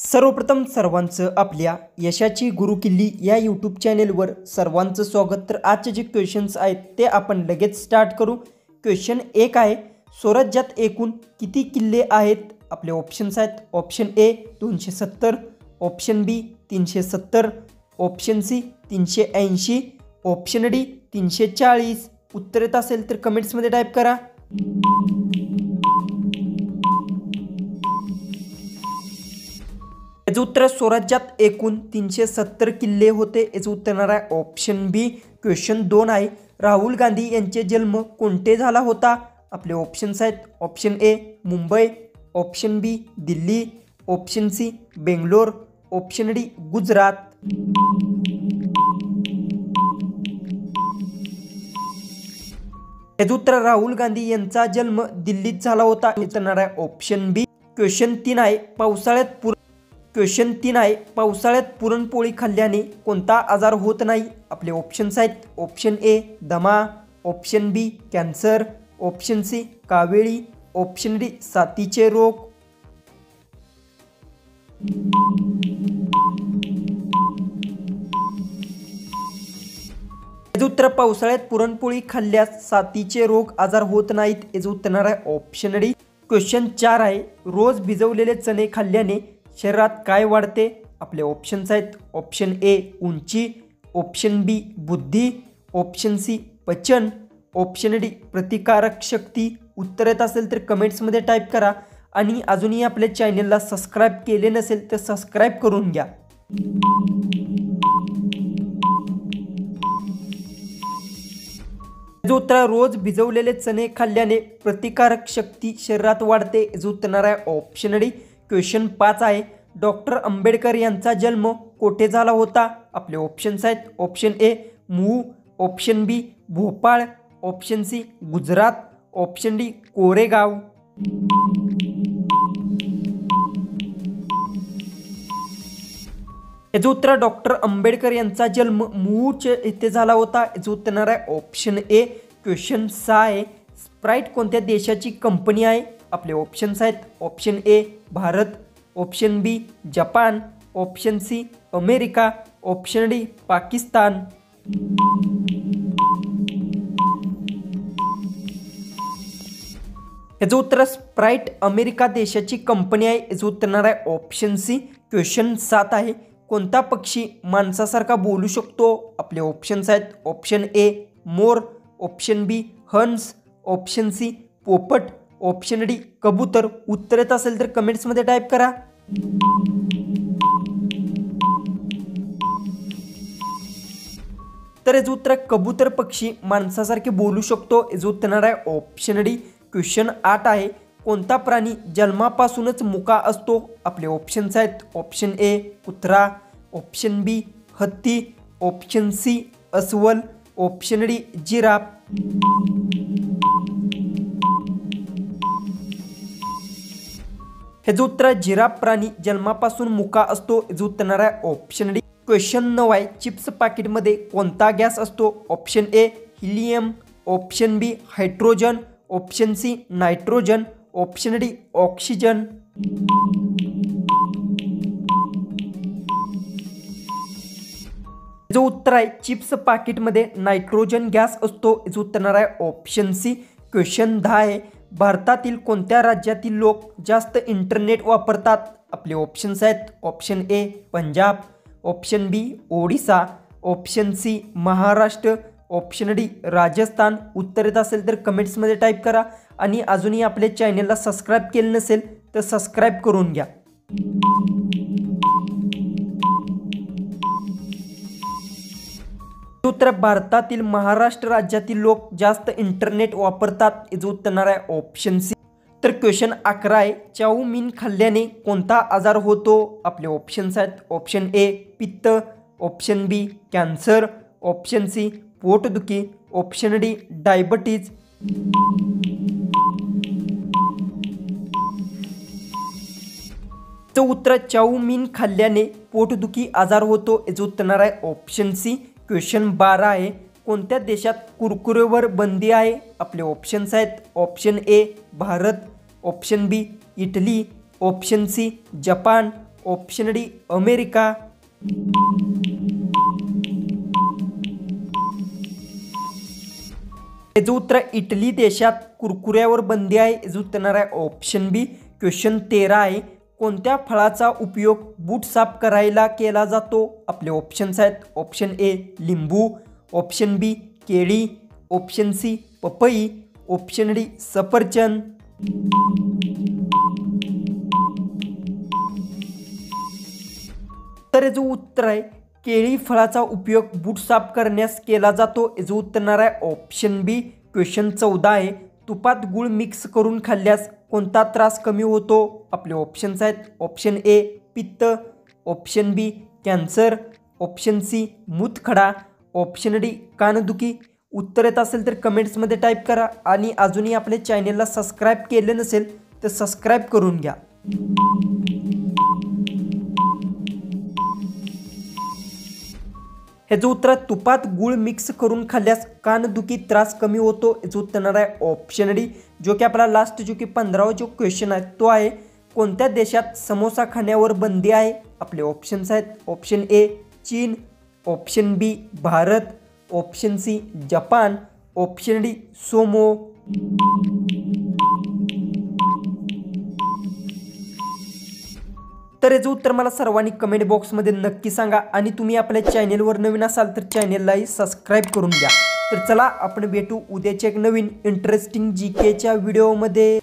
सर्वप्रथम सर्वांचं आपल्या यशाची गुरुकिल्ली या यूट्यूब चॅनेलवर सर्वांचं स्वागत। तर आजचे जे क्वेश्चन्स आहेत ते आपण लगेच स्टार्ट करू। क्वेश्चन 1 आहे, स्वराज्यात एकूण किती किल्ले आहेत? आपले ऑप्शन्स आहेत, option A 270, option B 370, option C 380, option D 340। उत्तर येत असेल तर कमेंट्समध्ये टाईप करा। याचं उत्तर स्वराज्यात एकूण 370 किल्ले होते। याचं उत्तर येणार आहे ऑप्शन बी। क्वेश्चन 2 आहे, राहुल गांधी यांचे जन्म कोणते झाला होता? आपले ऑप्शन्स आहेत, option A Mumbai, option B Delhi, option C Bangalore, option D Gujarat. याचं उत्तर राहुल गांधी यांचा जन्म दिल्लीत झाला होता। येणार आहे ऑप्शन बी। क्वेश्चन 3 आहे, पावसाळ्यात पुरणपोळी खाल्ल्याने कोणता आजार होत नाही? आपले ऑप्शन्स आहेत, ऑप्शन ए दमा, option B cancer, option C कावेळी, ऑप्शन डी साथीचे रोग। याचं उत्तर पावसाळ्यात पुरणपोळी खाल्ल्यास साथीचे रोग आजार होत नाहीत। याचं उत्तर येणार आहे ऑप्शन डी। क्वेश्चन 4 आहे, रोज भिजवलेले चणे खाल्ल्याने शरीरात काय वाढते? आपले ऑप्शन्स आहेत, ऑप्शन ए उंची, ऑप्शन बी बुद्धी, ऑप्शन सी पचन, ऑप्शन डी प्रतिकारक शक्ती। उत्तर येत असेल तर कमेंट्समध्ये टाईप करा आणि अजूनही आपल्या चॅनलला सबस्क्राईब केले नसेल तर सबस्क्राईब करून घ्या। जो उत्तर रोज भिजवलेले चणे खाल्ल्याने प्रतिकारक शक्ती शरीरात वाढते। जो उत्तर आहे ऑप्शन डी। क्वेश्चन 5 आहे, डॉक्टर आंबेडकर यांचा जन्म कोठे झाला होता? आपले ऑप्शन्स आहेत, ऑप्शन ए मूळ, option B Bhopal, option C Gujarat, option D Koregaon. याचं उत्तर डॉक्टर आंबेडकर यांचा जन्म मूळ येथे झाला होता। याचं उत्तर आहे ऑप्शन ए। क्वेश्चन 6 आहे, स्प्राइट कोणत्या देशाची कंपनी आहे? आपले ऑप्शन्स आहेत, option A Bharat, option B Japan, option C America, option D Pakistan. याचं उत्तर स्प्राइट अमेरिका देशाची कंपनी आहे। याचं उत्तर आहे ऑप्शन सी। क्वेश्चन 7 आहे, कोणता पक्षी माणसासारखा बोलू शकतो? आपले ऑप्शन्स आहेत, ऑप्शन ए मोर, ऑप्शन बी हंस, ऑप्शन सी पोपट, ऑप्शन डी कबूतर। उत्तर येत असेल तर कमेंट्समध्ये टाईप करा। तर याचं उत्तर कबूतर पक्षी माणसासारखे बोलू शकतो। याचं उत्तर आहे ऑप्शन डी। क्वेश्चन 8 आहे, कोणता प्राणी जन्मापासूनच मुका असतो? आपले ऑप्शन्स आहेत, ऑप्शन ए कुत्रा, ऑप्शन बी हत्ती, ऑप्शन सी अस्वल, ऑप्शन डी जिराफ। याचं उत्तर जिराफ प्राणी जन्मापासून मुका असतो। याचं उत्तर आहे ऑप्शन डी। क्वेश्चन 9 आहे, चिप्स पाकिटमध्ये कोणता गॅस असतो? Option A helium, option B hydrogen, option C nitrogen, option D oxygen. जो उत्तर आहे चिप्स पाकिटमध्ये नायट्रोजन गॅस असतो। याचं उत्तर आहे ऑप्शन सी। क्वेश्चन 10 आहे, भारतातील कोणत्या राज्यातील लोक जास्त इंटरनेट वापरतात? आपले ऑप्शन्स आहेत, option A Punjab, option B Odisha, option C Maharashtra, option D Rajasthan. उत्तर येत असेल तर कमेंट्समध्ये टाईप करा आणि अजूनही आपल्या चॅनलला सबस्क्राईब केलं नसेल तर सबस्क्राईब करून घ्या। उत्तर भारतातील महाराष्ट्र राज्यातील लोक जास्त इंटरनेट वापरतात। याचं उत्तर आहे ऑप्शन सी। तर क्वेश्चन 11 आहे, चाऊमिन खाल्ल्याने कोणता आजार होतो? आपले ऑप्शन्स आहेत, ऑप्शन ए पित्त, option B cancer, option C पोटदुखी, ऑप्शन डी डायबिटीज। उत्तर चाऊमिन खाल्ल्याने पोटदुखी आजार होतो। याचं उत्तर आहे ऑप्शन सी। क्वेश्चन 12 आहे, कोणत्या देशात कुरकुरेवर बंदी आहे? आपले ऑप्शन्स आहेत, option A Bharat, option B Italy, option C Japan, option D America, याचं उत्तर आहे इटली देशात कुरकुऱ्यावर बंदी आहे, याचं उत्तर आहे ऑप्शन बी. क्वेश्चन 13 आहे, कोणत्या फळाचा उपयोग बूट साफ करायला केला जातो? आपले ऑप्शन्स आहेत ऑप्शन ए लिंबू, ऑप्शन बी केळी, ऑप्शन सी पपई, ऑप्शन डी सफरचंद. तर याचं उत्तर आहे केळी फळाचा उपयोग बूट साफ करण्यास केला जातो, याचं उत्तर आहे ऑप्शन बी. क्वेश्चन 14 आहे, तुपात गूळ मिक्स करून खाल्ल्यास कोणता त्रास कमी होतो? आपले ऑप्शन्स आहेत ऑप्शन ए पित्त, option B cancer, option C मूतखडा, ऑप्शन डी कानदुखी. उत्तर येत असेल तर कमेंट्समध्ये टाईप करा आणि अजूनही आपल्या चॅनेलला सबस्क्राईब केलं नसेल तर सबस्क्राईब करून घ्या. याचं उत्तर तुपात गूळ मिक्स करून खाल्ल्यास कानदुखी त्रास कमी होतो, याचं उत्तर आहे ऑप्शन डी. जो की आपला लास्ट जो की 15वा जो क्वेश्चन आहे तो आहे, कोणत्या देशात समोसा खाण्यावर बंदी आहे? आपले ऑप्शन्स आहेत ऑप्शन ए चीन, option B Bharat, option C Japan, option D सोमो. तर याचं उत्तर मला सर्वांनी कमेंट बॉक्समध्ये नक्की सांगा आणि तुम्ही आपल्या चॅनेलवर नवीन असाल तर चॅनेललाही सबस्क्राईब करून घ्या. तर चला आपण भेटू उद्याच्या एक नवीन इंटरेस्टिंग जीकेच्या व्हिडिओमध्ये.